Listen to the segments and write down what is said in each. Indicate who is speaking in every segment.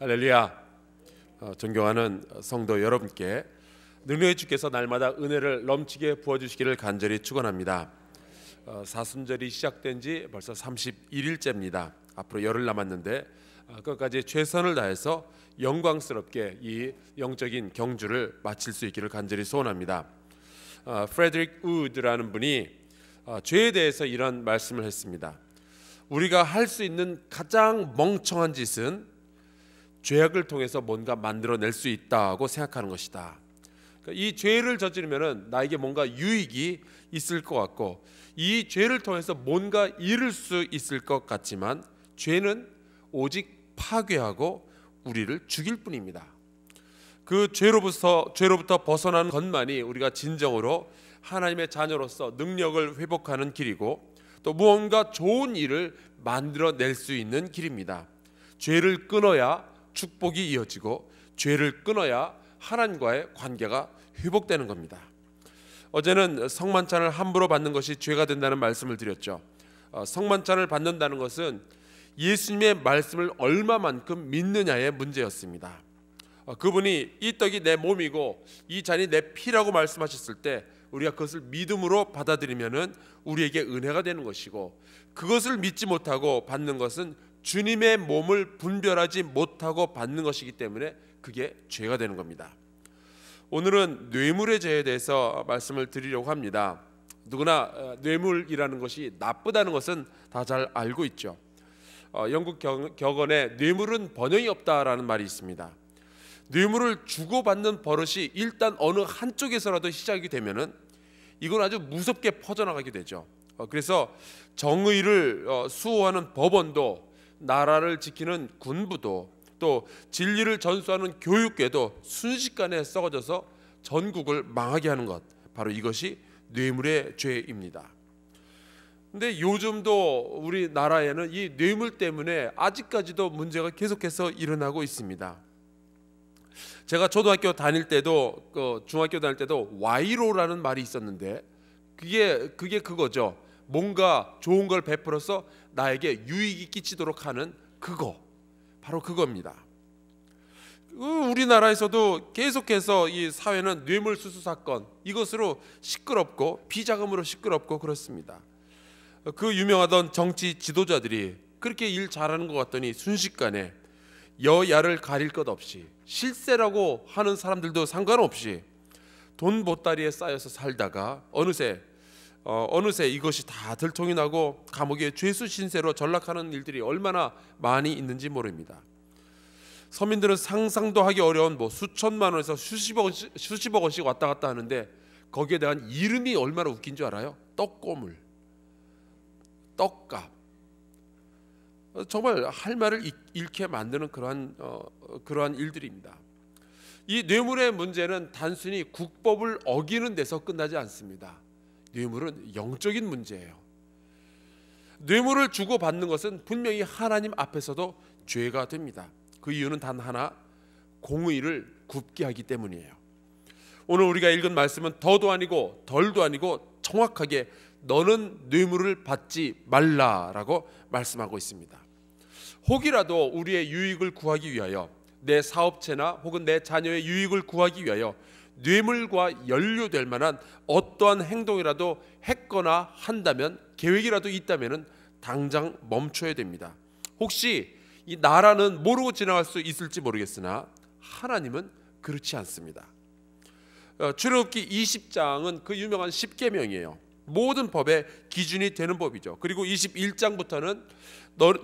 Speaker 1: 할렐루야. 존경하는 성도 여러분께 능력의 주께서 날마다 은혜를 넘치게 부어주시기를 간절히 축원합니다. 사순절이 시작된 지 벌써 31일째입니다. 앞으로 열흘 남았는데 끝까지 최선을 다해서 영광스럽게 이 영적인 경주를 마칠 수 있기를 간절히 소원합니다. 프레드릭 우드라는 분이 죄에 대해서 이런 말씀을 했습니다. 우리가 할 수 있는 가장 멍청한 짓은 죄악을 통해서 뭔가 만들어낼 수 있다고 생각하는 것이다. 그러니까 이 죄를 저지르면 나에게 뭔가 유익이 있을 것 같고 이 죄를 통해서 뭔가 잃을 수 있을 것 같지만 죄는 오직 파괴하고 우리를 죽일 뿐입니다. 그 죄로부터 벗어나는 것만이 우리가 진정으로 하나님의 자녀로서 능력을 회복하는 길이고 또 무언가 좋은 일을 만들어낼 수 있는 길입니다. 죄를 끊어야 축복이 이어지고 죄를 끊어야 하나님과의 관계가 회복되는 겁니다. 어제는 성만찬을 함부로 받는 것이 죄가 된다는 말씀을 드렸죠. 성만찬을 받는다는 것은 예수님의 말씀을 얼마만큼 믿느냐의 문제였습니다. 그분이 이 떡이 내 몸이고 이 잔이 내 피라고 말씀하셨을 때 우리가 그것을 믿음으로 받아들이면은 우리에게 은혜가 되는 것이고 그것을 믿지 못하고 받는 것은 주님의 몸을 분별하지 못하고 받는 것이기 때문에 그게 죄가 되는 겁니다. 오늘은 뇌물의 죄에 대해서 말씀을 드리려고 합니다. 누구나 뇌물이라는 것이 나쁘다는 것은 다 잘 알고 있죠. 영국 격언에 뇌물은 번영이 없다라는 말이 있습니다. 뇌물을 주고받는 버릇이 일단 어느 한쪽에서라도 시작이 되면은 이건 아주 무섭게 퍼져나가게 되죠. 그래서 정의를 수호하는 법원도 나라를 지키는 군부도 또 진리를 전수하는 교육계도 순식간에 썩어져서 전국을 망하게 하는 것, 바로 이것이 뇌물의 죄입니다. 근데 요즘도 우리나라에는 이 뇌물 때문에 아직까지도 문제가 계속해서 일어나고 있습니다. 제가 초등학교 다닐 때도 중학교 다닐 때도 와이로라는 말이 있었는데 그게 그거죠. 뭔가 좋은 걸 베풀어서 나에게 유익이 끼치도록 하는 그거, 바로 그겁니다. 우리나라에서도 계속해서 이 사회는 뇌물수수 사건 이것으로 시끄럽고 비자금으로 시끄럽고 그렇습니다. 그 유명하던 정치 지도자들이 그렇게 일 잘하는 것 같더니 순식간에 여야를 가릴 것 없이 실세라고 하는 사람들도 상관없이 돈 보따리에 쌓여서 살다가 어느새 이것이 다 들통이 나고 감옥에 죄수 신세로 전락하는 일들이 얼마나 많이 있는지 모릅니다. 서민들은 상상도 하기 어려운 수천만 원에서 수십억 원씩 왔다 갔다 하는데 거기에 대한 이름이 얼마나 웃긴 줄 알아요? 떡고물, 떡값. 정말 할 말을 잃게 만드는 그러한 일들입니다. 이 뇌물의 문제는 단순히 국법을 어기는 데서 끝나지 않습니다. 뇌물은 영적인 문제예요. 뇌물을 주고받는 것은 분명히 하나님 앞에서도 죄가 됩니다. 그 이유는 단 하나, 공의를 굽게 하기 때문이에요. 오늘 우리가 읽은 말씀은 더도 아니고 덜도 아니고 정확하게 너는 뇌물을 받지 말라라고 말씀하고 있습니다. 혹이라도 우리의 유익을 구하기 위하여 내 사업체나 혹은 내 자녀의 유익을 구하기 위하여 뇌물과 연루될 만한 어떠한 행동이라도 했거나 한다면 계획이라도 있다면 당장 멈춰야 됩니다. 혹시 이 나라는 모르고 지나갈 수 있을지 모르겠으나 하나님은 그렇지 않습니다. 출애굽기 20장은 그 유명한 10계명이에요. 모든 법의 기준이 되는 법이죠. 그리고 21장부터는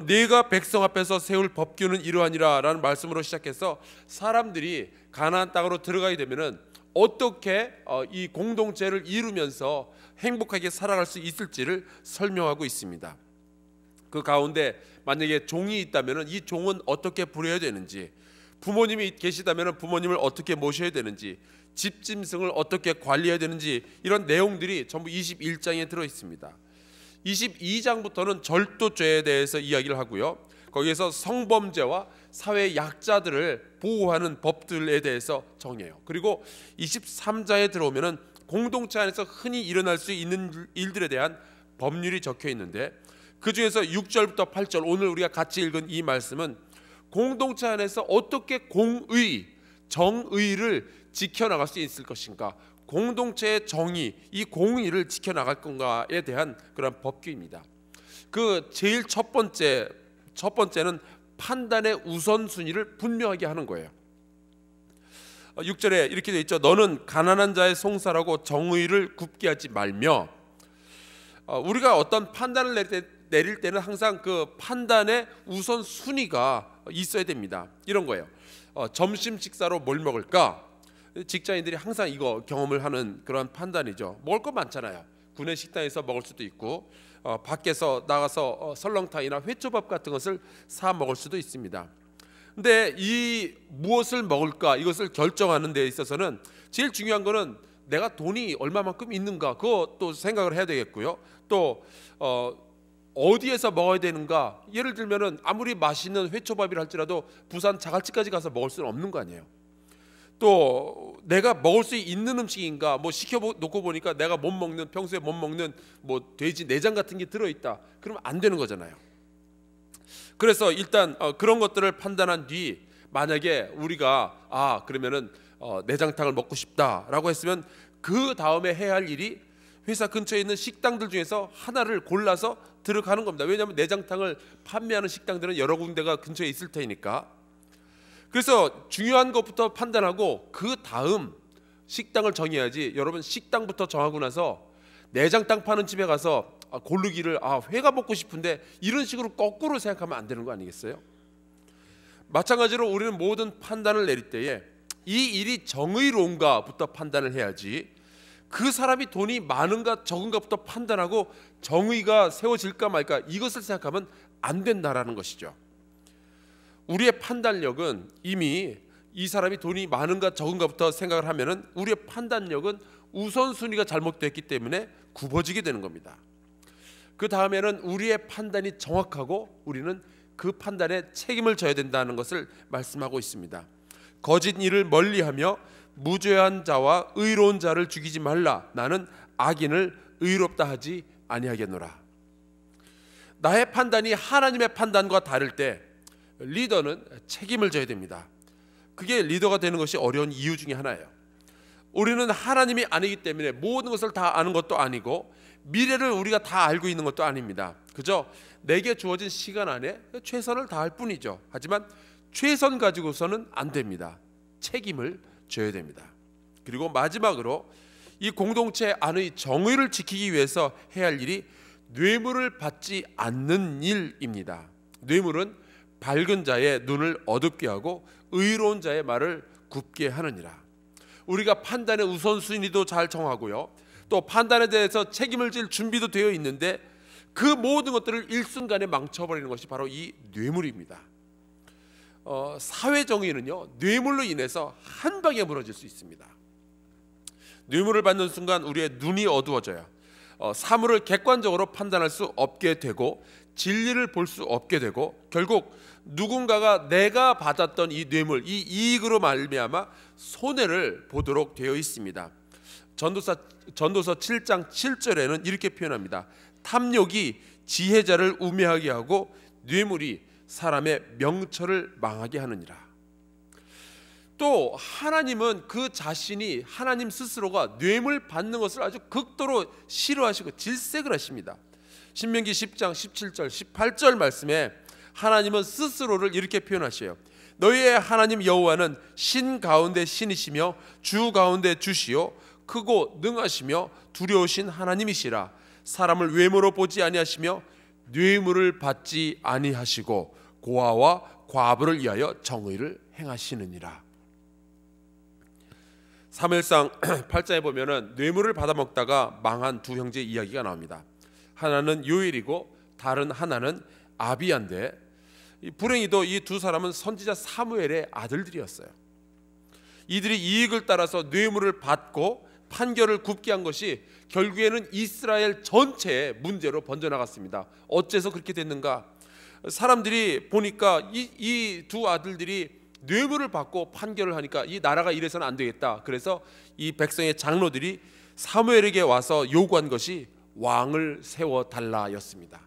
Speaker 1: 내가 백성 앞에서 세울 법규는 이러하니라 라는 말씀으로 시작해서 사람들이 가나안 땅으로 들어가게 되면은 어떻게 이 공동체를 이루면서 행복하게 살아갈 수 있을지를 설명하고 있습니다. 그 가운데 만약에 종이 있다면은 이 종은 어떻게 부려야 되는지, 부모님이 계시다면은 부모님을 어떻게 모셔야 되는지, 집짐승을 어떻게 관리해야 되는지, 이런 내용들이 전부 21장에 들어 있습니다. 22장부터는 절도죄에 대해서 이야기를 하고요. 거기에서 성범죄와 사회 약자들을 보호하는 법들에 대해서 정해요. 그리고 23장에 들어오면은 공동체 안에서 흔히 일어날 수 있는 일들에 대한 법률이 적혀 있는데 그 중에서 6절부터 8절 오늘 우리가 같이 읽은 이 말씀은 공동체 안에서 어떻게 공의, 정의를 지켜나갈 수 있을 것인가, 공동체의 정의, 이 공의를 지켜나갈 건가에 대한 그런 법규입니다. 그 제일 첫 번째는 판단의 우선순위를 분명하게 하는 거예요. 6절에 이렇게 되어 있죠. 너는 가난한 자의 송사라고 정의를 굽게 하지 말며. 우리가 어떤 판단을 내릴 때는 항상 그 판단의 우선순위가 있어야 됩니다. 이런 거예요. 점심 식사로 뭘 먹을까? 직장인들이 항상 이거 경험을 하는 그런 판단이죠. 먹을 거 많잖아요. 구내 식당에서 먹을 수도 있고 밖에서 나가서 설렁탕이나 회초밥 같은 것을 사 먹을 수도 있습니다. 근데 이 무엇을 먹을까, 이것을 결정하는 데 있어서는 제일 중요한 거는 내가 돈이 얼마만큼 있는가, 그것도 생각을 해야 되겠고요. 또 어디에서 먹어야 되는가. 예를 들면은 아무리 맛있는 회초밥이라 할지라도 부산 자갈치까지 가서 먹을 수는 없는 거 아니에요. 또 내가 먹을 수 있는 음식인가, 뭐 시켜놓고 보니까 내가 못 먹는, 평소에 못 먹는 뭐 돼지 내장 같은 게 들어있다, 그러면 안 되는 거잖아요. 그래서 일단 그런 것들을 판단한 뒤, 만약에 우리가 그러면은 내장탕을 먹고 싶다라고 했으면 그 다음에 해야 할 일이 회사 근처에 있는 식당들 중에서 하나를 골라서 들어가는 겁니다. 왜냐하면 내장탕을 판매하는 식당들은 여러 군데가 근처에 있을 테니까. 그래서 중요한 것부터 판단하고 그 다음 식당을 정해야지, 여러분 식당부터 정하고 나서 내장탕 파는 집에 가서 고르기를 회가 먹고 싶은데 이런 식으로 거꾸로 생각하면 안 되는 거 아니겠어요? 마찬가지로 우리는 모든 판단을 내릴 때에 이 일이 정의로운가부터 판단을 해야지, 그 사람이 돈이 많은가 적은가부터 판단하고 정의가 세워질까 말까 이것을 생각하면 안 된다라는 것이죠. 우리의 판단력은 이미 이 사람이 돈이 많은가 적은가부터 생각을 하면은 우리의 판단력은 우선순위가 잘못됐기 때문에 굽어지게 되는 겁니다. 그 다음에는 우리의 판단이 정확하고 우리는 그 판단에 책임을 져야 된다는 것을 말씀하고 있습니다. 거짓 일을 멀리하며 무죄한 자와 의로운 자를 죽이지 말라. 나는 악인을 의롭다 하지 아니하겠노라. 나의 판단이 하나님의 판단과 다를 때 리더는 책임을 져야 됩니다. 그게 리더가 되는 것이 어려운 이유 중에 하나예요. 우리는 하나님이 아니기 때문에 모든 것을 다 아는 것도 아니고 미래를 우리가 다 알고 있는 것도 아닙니다. 그저 내게 주어진 시간 안에 최선을 다할 뿐이죠. 하지만 최선 가지고서는 안 됩니다. 책임을 져야 됩니다. 그리고 마지막으로 이 공동체 안의 정의를 지키기 위해서 해야 할 일이 뇌물을 받지 않는 일입니다. 뇌물은 밝은 자의 눈을 어둡게 하고 의로운 자의 말을 굽게 하느니라. 우리가 판단의 우선순위도 잘 정하고요, 또 판단에 대해서 책임을 질 준비도 되어 있는데 그 모든 것들을 일순간에 망쳐버리는 것이 바로 이 뇌물입니다. 사회 정의는요, 뇌물로 인해서 한 방에 무너질 수 있습니다. 뇌물을 받는 순간 우리의 눈이 어두워져요. 사물을 객관적으로 판단할 수 없게 되고 진리를 볼 수 없게 되고 결국 누군가가 내가 받았던 이 뇌물, 이 이익으로 말미암아 손해를 보도록 되어 있습니다. 전도서 7장 7절에는 이렇게 표현합니다. 탐욕이 지혜자를 우매하게 하고 뇌물이 사람의 명철을 망하게 하느니라. 또 하나님은 그 자신이, 하나님 스스로가 뇌물 받는 것을 아주 극도로 싫어하시고 질색을 하십니다. 신명기 10장 17절 18절 말씀에 하나님은 스스로를 이렇게 표현하셔요. 너희의 하나님 여호와는 신 가운데 신이시며 주 가운데 주시요 크고 능하시며 두려우신 하나님이시라. 사람을 외모로 보지 아니하시며 뇌물을 받지 아니하시고 고아와 과부를 위하여 정의를 행하시느니라. 사무엘상 8장에 보면은 뇌물을 받아먹다가 망한 두 형제 이야기가 나옵니다. 하나는 요엘이고 다른 하나는 아비야인데, 불행히도 이 두 사람은 선지자 사무엘의 아들들이었어요. 이들이 이익을 따라서 뇌물을 받고 판결을 굽게 한 것이 결국에는 이스라엘 전체의 문제로 번져나갔습니다. 어째서 그렇게 됐는가? 사람들이 보니까 이 두 아들들이 뇌물을 받고 판결을 하니까 이 나라가 이래서는 안 되겠다. 그래서 이 백성의 장로들이 사무엘에게 와서 요구한 것이 왕을 세워달라였습니다.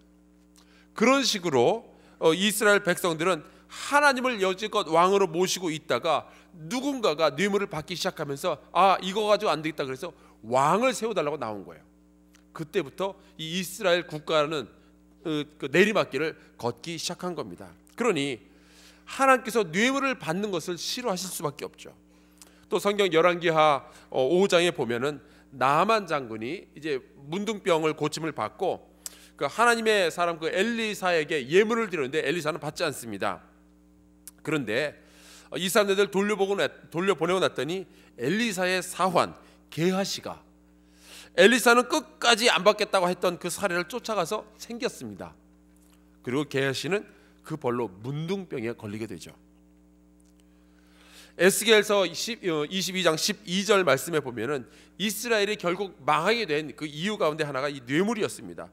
Speaker 1: 그런 식으로 이스라엘 백성들은 하나님을 여지껏 왕으로 모시고 있다가 누군가가 뇌물을 받기 시작하면서 이거 가지고 안 되겠다 그래서 왕을 세워달라고 나온 거예요. 그때부터 이 이스라엘 국가는 그 내리막길을 걷기 시작한 겁니다. 그러니 하나님께서 뇌물을 받는 것을 싫어하실 수밖에 없죠. 또 성경 열왕기하 5장에 보면은 나만 장군이 이제 문둥병을 고침을 받고 그 하나님의 사람 그 엘리사에게 예물을 드렸는데 엘리사는 받지 않습니다. 그런데 이 사람들 돌려보내고 났더니 엘리사의 사환 게하시가 엘리사는 끝까지 안 받겠다고 했던 그 사례를 쫓아가서 챙겼습니다. 그리고 게하시는 그 벌로 문둥병에 걸리게 되죠. 에스겔서 22장 12절 말씀에 보면은 이스라엘이 결국 망하게 된 그 이유 가운데 하나가 이 뇌물이었습니다.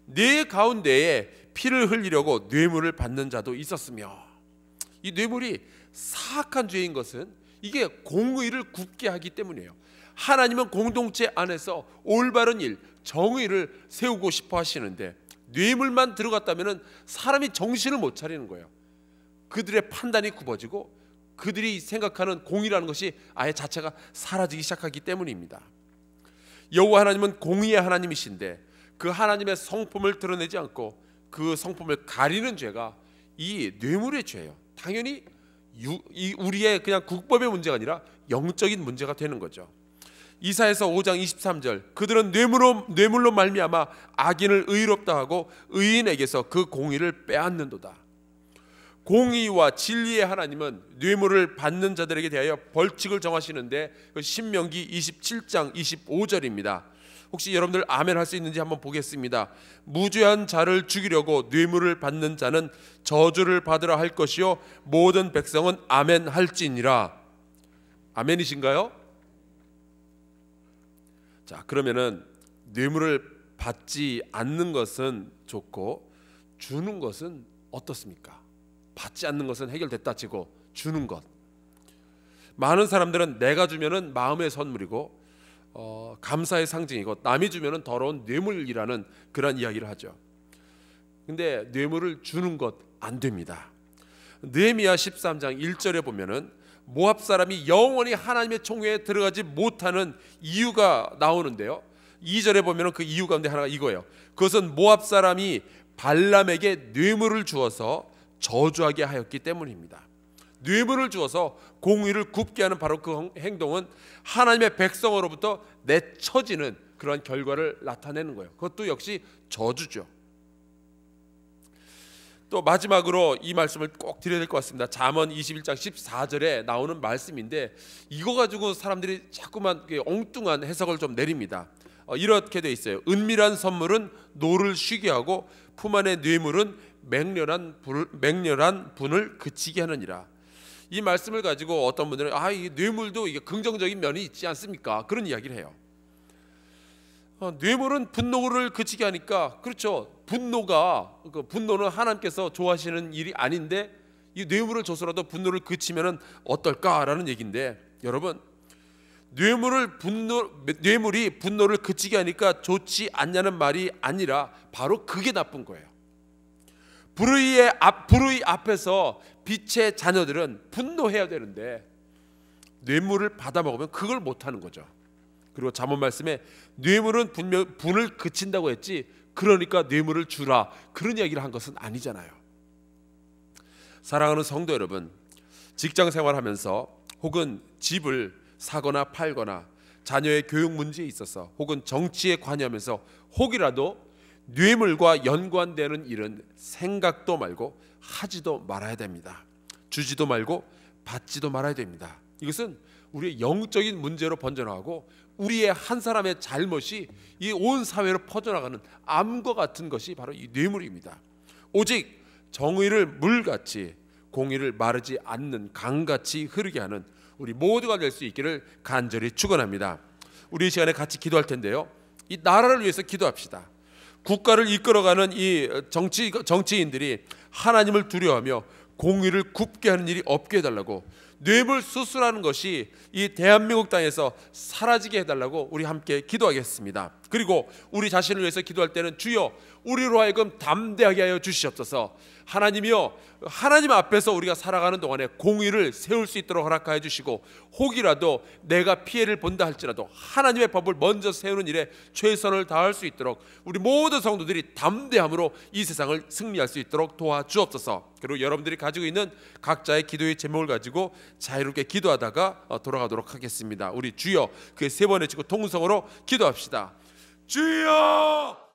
Speaker 1: 뇌 가운데에 피를 흘리려고 뇌물을 받는 자도 있었으며, 이 뇌물이 사악한 죄인 것은 이게 공의를 굽게 하기 때문이에요. 하나님은 공동체 안에서 올바른 일, 정의를 세우고 싶어 하시는데 뇌물만 들어갔다면 사람이 정신을 못 차리는 거예요. 그들의 판단이 굽어지고 그들이 생각하는 공의라는 것이 아예 자체가 사라지기 시작하기 때문입니다. 여호와 하나님은 공의의 하나님이신데 그 하나님의 성품을 드러내지 않고 그 성품을 가리는 죄가 이 뇌물의 죄예요. 당연히 우리의 그냥 국법의 문제가 아니라 영적인 문제가 되는 거죠. 이사야서 5장 23절 그들은 뇌물로 말미암아 악인을 의롭다 하고 의인에게서 그 공의를 빼앗는도다. 공의와 진리의 하나님은 뇌물을 받는 자들에게 대하여 벌칙을 정하시는데 신명기 27장 25절입니다. 혹시 여러분들 아멘 할 수 있는지 한번 보겠습니다. 무죄한 자를 죽이려고 뇌물을 받는 자는 저주를 받으라 할 것이요 모든 백성은 아멘 할지니라. 아멘이신가요? 자, 그러면은 뇌물을 받지 않는 것은 좋고 주는 것은 어떻습니까? 받지 않는 것은 해결됐다 치고 주는 것, 많은 사람들은 내가 주면은 마음의 선물이고 감사의 상징이고 남이 주면은 더러운 뇌물이라는 그런 이야기를 하죠. 근데 뇌물을 주는 것 안 됩니다. 느헤미야 13장 1절에 보면은 모압 사람이 영원히 하나님의 총회에 들어가지 못하는 이유가 나오는데요. 2절에 보면은 그 이유 가운데 하나가 이거예요. 그것은 모압 사람이 발람에게 뇌물을 주어서 저주하게 하였기 때문입니다. 뇌물을 주어서 공의를 굽게 하는 바로 그 행동은 하나님의 백성으로부터 내쳐지는 그러한 결과를 나타내는 거예요. 그것도 역시 저주죠. 또 마지막으로 이 말씀을 꼭 드려야 될 것 같습니다. 잠언 21장 14절에 나오는 말씀인데 이거 가지고 사람들이 자꾸만 엉뚱한 해석을 좀 내립니다. 이렇게 돼 있어요. 은밀한 선물은 노를 쉬게 하고 품 안의 뇌물은 맹렬한 분을 그치게 하느니라. 이 말씀을 가지고 어떤 분들은 이 뇌물도 이게 긍정적인 면이 있지 않습니까? 그런 이야기를 해요. 뇌물은 분노를 그치게 하니까 그렇죠. 분노는 하나님께서 좋아하시는 일이 아닌데 이 뇌물을 줘서라도 분노를 그치면은 어떨까라는 얘기인데, 여러분 뇌물이 분노를 그치게 하니까 좋지 않냐는 말이 아니라 바로 그게 나쁜 거예요. 불의 앞에서 빛의 자녀들은 분노해야 되는데 뇌물을 받아 먹으면 그걸 못하는 거죠. 그리고 잠언 말씀에 뇌물은 분명 분을 그친다고 했지 그러니까 뇌물을 주라 그런 이야기를 한 것은 아니잖아요. 사랑하는 성도 여러분, 직장 생활하면서 혹은 집을 사거나 팔거나 자녀의 교육 문제에 있어서 혹은 정치에 관여하면서 혹이라도 뇌물과 연관되는 일은 생각도 말고 하지도 말아야 됩니다. 주지도 말고 받지도 말아야 됩니다. 이것은 우리의 영적인 문제로 번져나가고 우리의 한 사람의 잘못이 이 온 사회로 퍼져나가는 암과 같은 것이 바로 이 뇌물입니다. 오직 정의를 물같이 공의를 마르지 않는 강같이 흐르게 하는 우리 모두가 될 수 있기를 간절히 축원합니다. 우리 이 시간에 같이 기도할 텐데요. 이 나라를 위해서 기도합시다. 국가를 이끌어가는 이 정치인들이 하나님을 두려워하며 공의를 굽게 하는 일이 없게 해달라고, 뇌물 수수라는 것이 이 대한민국 땅에서 사라지게 해달라고 우리 함께 기도하겠습니다. 그리고 우리 자신을 위해서 기도할 때는 주여 우리로 하여금 담대하게 하여 주시옵소서. 하나님이여, 하나님 앞에서 우리가 살아가는 동안에 공의를 세울 수 있도록 허락하여 주시고, 혹이라도 내가 피해를 본다 할지라도 하나님의 법을 먼저 세우는 일에 최선을 다할 수 있도록 우리 모든 성도들이 담대함으로 이 세상을 승리할 수 있도록 도와주옵소서. 그리고 여러분들이 가지고 있는 각자의 기도의 제목을 가지고 자유롭게 기도하다가 돌아가도록 하겠습니다. 우리 주여 그 세 번 외치고 통성으로 기도합시다. 주여!